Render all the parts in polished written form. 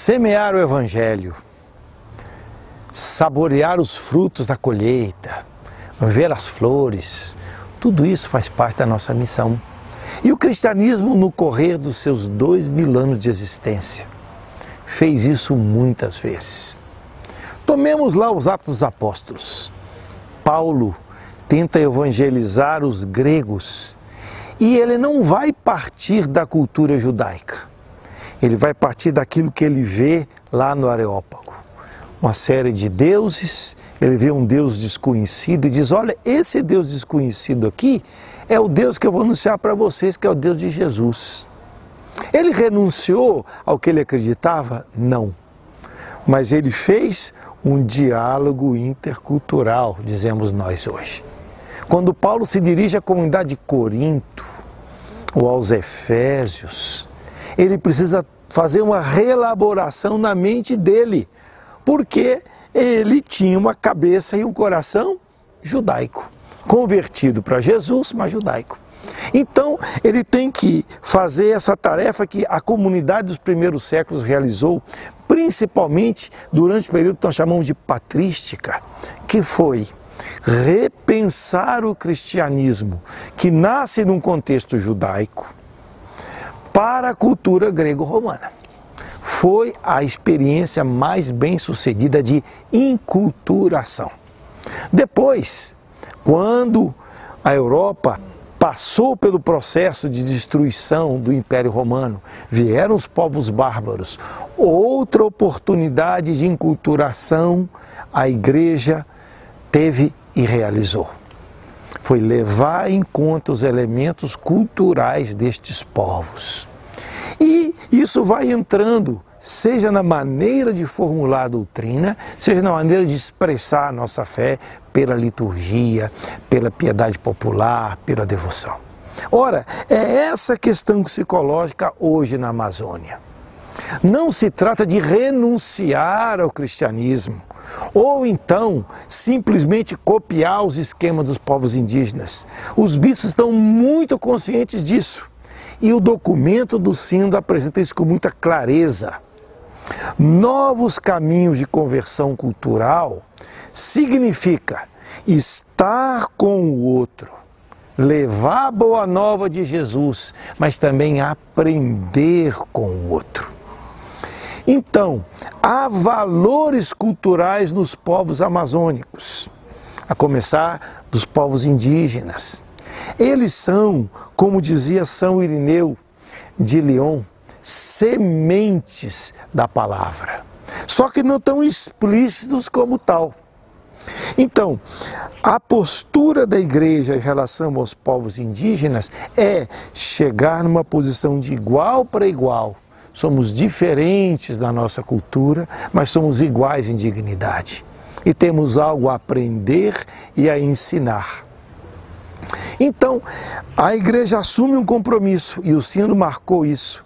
Semear o Evangelho, saborear os frutos da colheita, ver as flores, tudo isso faz parte da nossa missão. E o cristianismo, no correr dos seus 2000 anos de existência, fez isso muitas vezes. Tomemos lá os Atos dos Apóstolos. Paulo tenta evangelizar os gregos e ele não vai partir da cultura judaica. Ele vai partir daquilo que ele vê lá no Areópago. Uma série de deuses, ele vê um Deus desconhecido e diz, olha, esse Deus desconhecido aqui é o Deus que eu vou anunciar para vocês, que é o Deus de Jesus. Ele renunciou ao que ele acreditava? Não. Mas ele fez um diálogo intercultural, dizemos nós hoje. Quando Paulo se dirige à comunidade de Corinto ou aos Efésios, ele precisa fazer uma reelaboração na mente dele, porque ele tinha uma cabeça e um coração judaico, convertido para Jesus, mas judaico. Então, ele tem que fazer essa tarefa que a comunidade dos primeiros séculos realizou, principalmente durante o período que nós chamamos de patrística, que foi repensar o cristianismo, que nasce num contexto judaico, para a cultura grego-romana. Foi a experiência mais bem-sucedida de inculturação. Depois, quando a Europa passou pelo processo de destruição do Império Romano, vieram os povos bárbaros, outra oportunidade de inculturação a Igreja teve e realizou. Foi levar em conta os elementos culturais destes povos. E isso vai entrando, seja na maneira de formular a doutrina, seja na maneira de expressar a nossa fé pela liturgia, pela piedade popular, pela devoção. Ora, é essa questão que se coloca hoje na Amazônia. Não se trata de renunciar ao cristianismo, ou então simplesmente copiar os esquemas dos povos indígenas. Os bispos estão muito conscientes disso. E o documento do Sínodo apresenta isso com muita clareza. Novos caminhos de conversão cultural significa estar com o outro, levar a boa nova de Jesus, mas também aprender com o outro. Então, há valores culturais nos povos amazônicos, a começar dos povos indígenas. Eles são, como dizia São Irineu de Lyon, sementes da palavra, só que não tão explícitos como tal. Então, a postura da Igreja em relação aos povos indígenas é chegar numa posição de igual para igual. Somos diferentes na nossa cultura, mas somos iguais em dignidade. E temos algo a aprender e a ensinar. Então, a Igreja assume um compromisso, e o Sínodo marcou isso,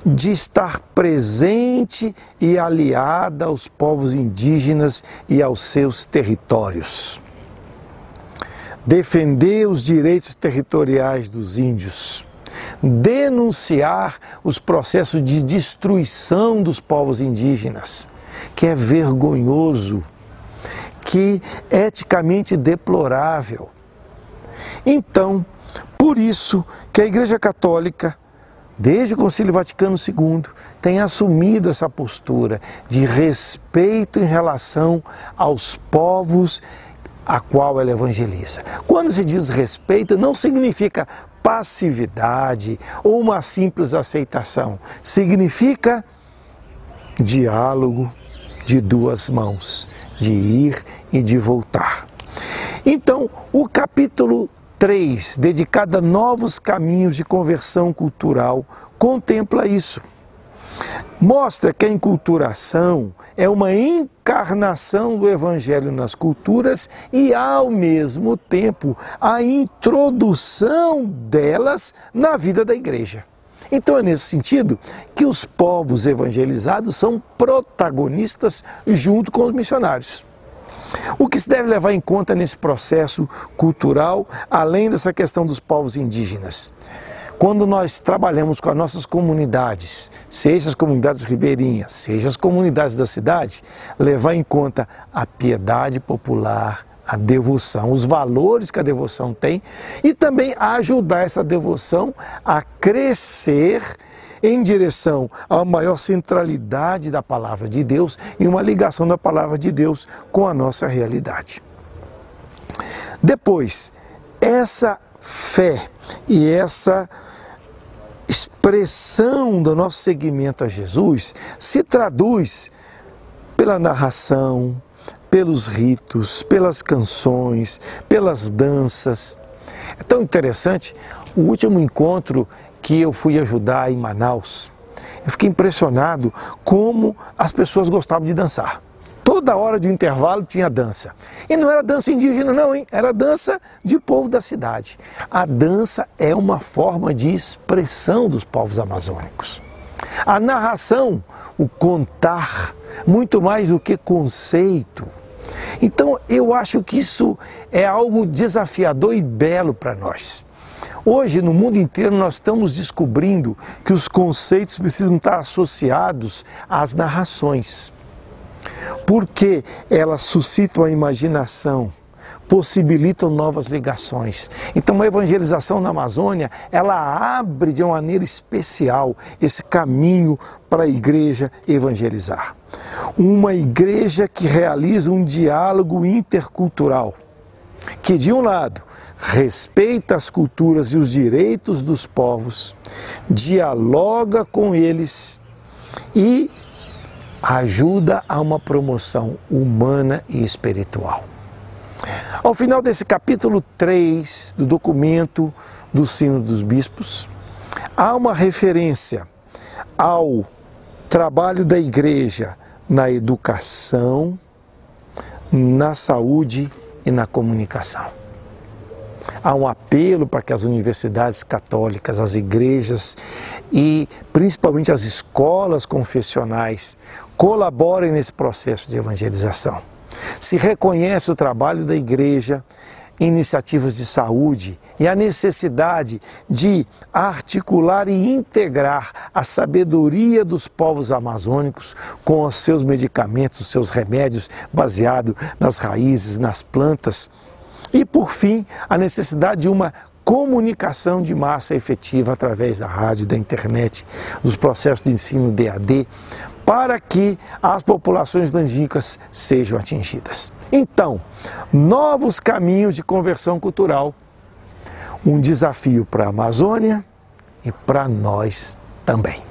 de estar presente e aliada aos povos indígenas e aos seus territórios. Defender os direitos territoriais dos índios. Denunciar os processos de destruição dos povos indígenas, que é vergonhoso, que é eticamente deplorável. Então, por isso que a Igreja Católica, desde o Concílio Vaticano II, tem assumido essa postura de respeito em relação aos povos a qual ela evangeliza. Quando se diz respeito, não significa passividade ou uma simples aceitação. Significa diálogo de duas mãos, de ir e de voltar. Então, o capítulo 3, dedicado a novos caminhos de conversão cultural, contempla isso. Mostra que a enculturação é uma encarnação do Evangelho nas culturas e, ao mesmo tempo, a introdução delas na vida da Igreja. Então é nesse sentido que os povos evangelizados são protagonistas junto com os missionários. O que se deve levar em conta nesse processo cultural, além dessa questão dos povos indígenas? Quando nós trabalhamos com as nossas comunidades, seja as comunidades ribeirinhas, seja as comunidades da cidade, levar em conta a piedade popular, a devoção, os valores que a devoção tem e também ajudar essa devoção a crescer em direção a uma maior centralidade da palavra de Deus e uma ligação da palavra de Deus com a nossa realidade. Depois, essa fé e essa expressão do nosso seguimento a Jesus se traduz pela narração, pelos ritos, pelas canções, pelas danças. É tão interessante, o último encontro que eu fui ajudar em Manaus, eu fiquei impressionado como as pessoas gostavam de dançar. Toda hora de intervalo tinha dança. E não era dança indígena não, hein? Era dança de povo da cidade. A dança é uma forma de expressão dos povos amazônicos. A narração, o contar, muito mais do que conceito. Então eu acho que isso é algo desafiador e belo para nós. Hoje, no mundo inteiro, nós estamos descobrindo que os conceitos precisam estar associados às narrações, porque elas suscitam a imaginação, possibilitam novas ligações. Então, a evangelização na Amazônia, ela abre de uma maneira especial esse caminho para a igreja evangelizar. Uma igreja que realiza um diálogo intercultural, que de um lado respeita as culturas e os direitos dos povos, dialoga com eles e ajuda a uma promoção humana e espiritual. Ao final desse capítulo 3 do documento do Sínodo dos Bispos, há uma referência ao trabalho da igreja na educação, na saúde e na comunicação. Há um apelo para que as universidades católicas, as igrejas e principalmente as escolas confessionais colaborem nesse processo de evangelização. Se reconhece o trabalho da igreja, iniciativas de saúde e a necessidade de articular e integrar a sabedoria dos povos amazônicos com os seus medicamentos, os seus remédios baseados nas raízes, nas plantas. E, por fim, a necessidade de uma comunicação de massa efetiva através da rádio, da internet, dos processos de ensino DAD, para que as populações nandicas sejam atingidas. Então, novos caminhos de conversão cultural, um desafio para a Amazônia e para nós também.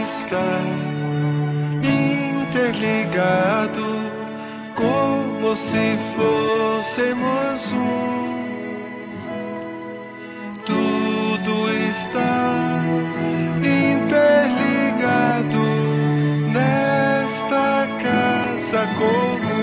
Está interligado como se fôssemos um. Tudo está interligado nesta casa comum.